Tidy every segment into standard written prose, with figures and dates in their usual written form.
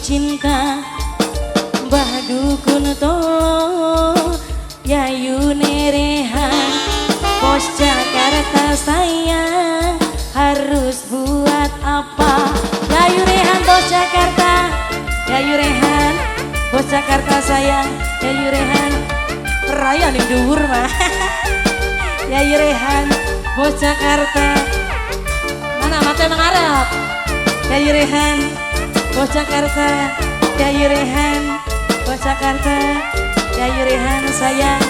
cinta Mbah Dukun tolong Yayune Rehan Pos Jakarta sayang harus buat apa Yayu Rehan Bos Jakarta Yayu Rehan Bos Jakarta sayang Yayu Rehan Raya nih dhuwur mah Yayu Rehan Bos Jakarta mana mata mengarap Yayu Rehan Bos Jakarta Yayu Rehan Bos Jakarta Yayu Rehan sayang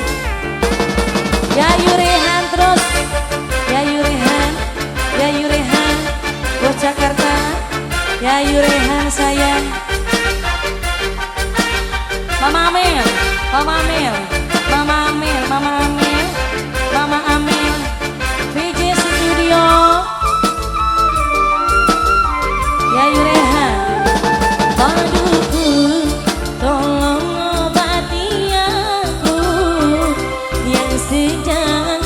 Yayu Rehan terus Yayu Rehan Yayu Rehan Bos Jakarta Yayu Rehan sayang Mama Amel Mama Amel Mama Amel Mama Amel Mama Amel VJ Studio Yayu Rehan Aduh tolong obati aku yang sedang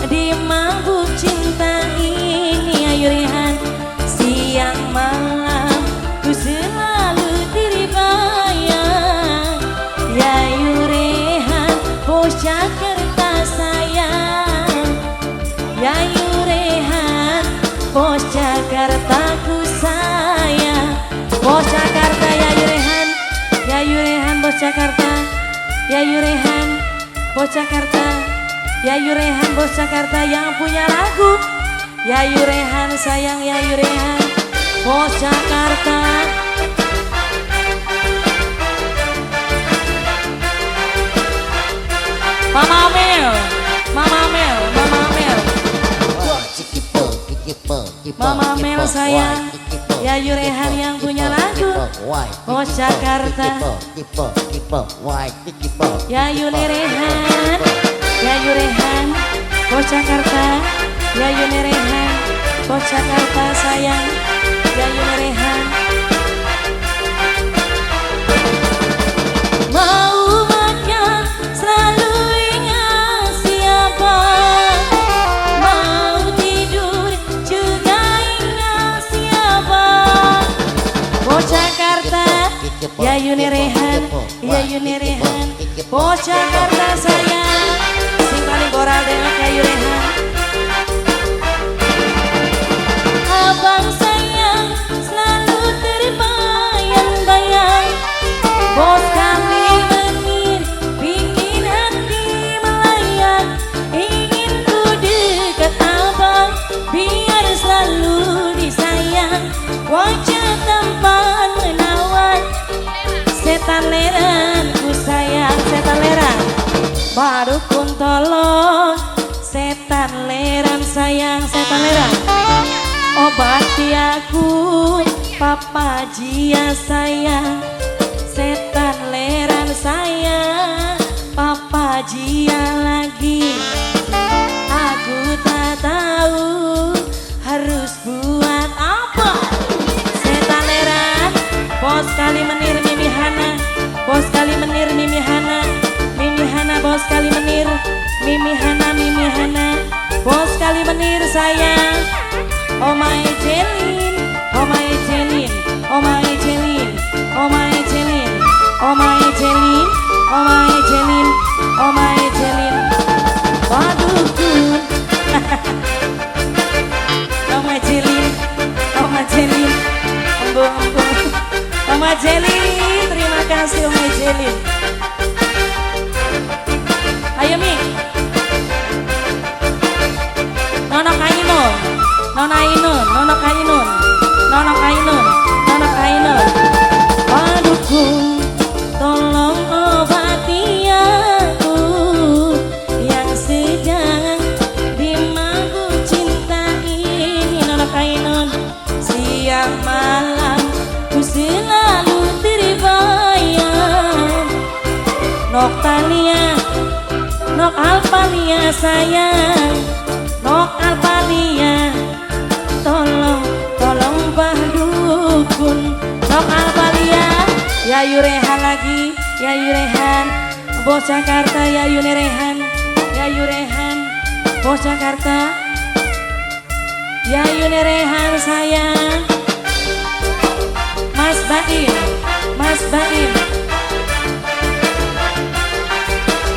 dimabuk cinta ini Yayu Rehan siang malam ku selalu terbayang Yayu Rehan Bos Jakarta sayang Yayu Rehan Bos Jakarta ku sayang Bos Jakarta Yayu Rehan Yayu Rehan Bos Jakarta Yayu Rehan Bos Jakarta Yayu Rehan Bos Jakarta yang punya lagu Yayu Rehan sayang Yayu Rehan Bos Jakarta Mama Amel Mama Amel Mama Amel Mama Amel sayang Yayu Rehan yang punya lagu Bos Jakarta Yayu Rehan Yayu Rehan Bos Jakarta Yayu Rehan Bos Jakarta sayang Yayu Rehan mau makan selalu ingat siapa mau tidur juga ingat siapa Bos Jakarta Yayu Rehan Yayu Rehan Bos Jakarta sayang sing paling koral dewek Yayu Rehan abang sayang selalu terbayang-bayang Bos kami menir bikin hati melayang ingin ku dekat abang biar selalu disayang wajah tampan menawan setan leran ku sayang setan leran baru pun tolong setan leran sayang setan leran obati aku Papa Jia sayang setan leran sayang Papa Jia lagi aku tak tahu harus buat apa setan leran bos kali menir Mimi Hana bos kali menir Mimi Hana Mimi Hana bos kali menir Mimi Hana Mimi Hana bos kali menir sayang oh my Jelin oh my Jelin oh my Jelin oh my Jelin oh my Jelin oh my Jelin oh my Jelin waduh oh my Jelin oh my Jelin oh my Jelin terima kasih oh my Jelin ayo Mi Nono Ainun Nono Ainun Nono Ainun Nono Ainun Nono Ainun waduhku tolong obati aku yang sedang dimabuk cinta ini Nono Ainun siang malam ku selalu terbayang Noktalia Nok Alpalia sayang Nok Alpalia tolong Mbah Dukun Nok Alpalia Yayu Rehan lagi Yayu Rehan Bos Jakarta Yayu Rehan Yayu Rehan Bos Jakarta Yayu Rehan sayang Mas Baim Mas Baim,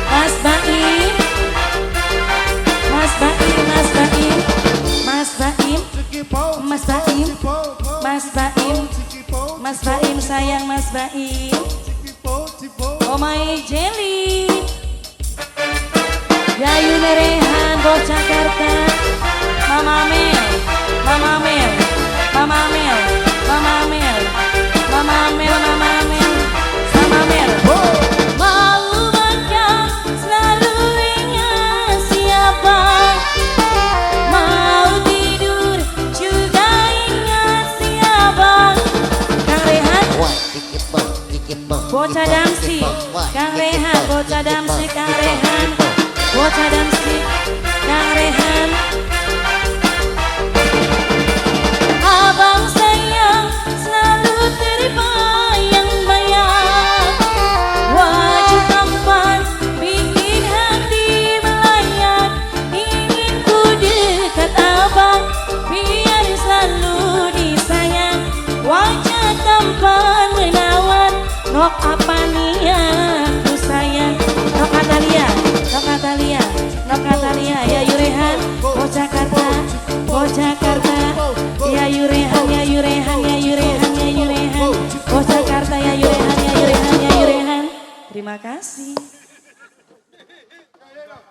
Mas Baim, Mas Baim, Mas Baim, Mas Baim, Mas Baim, Mas Baim, Mas Baim sayang Mas Baim. Oh my jelly, Yayu Nerehan bos Jakarta, Mama Mel, Mama Mel, Mama Mel, Mama Mel, Mama Mel, Mama Mel, sama Mel. Mau makan selalu ingat siapa, mau tidur juga ingat siapa. Kang Rehan, bocah damsi, Kang Rehan, bocah damsi, Kang Rehan, bocah damsi, Kang Rehan. Abang sayang selalu terbayang-bayang, wajah tampan bikin hati melayang. Ingin ku dekat abang biar selalu disayang, wajah tampan menawan. Nok apa niat ku sayang, Nok Atalia, Nok Atalia, Nok Atalia, ya.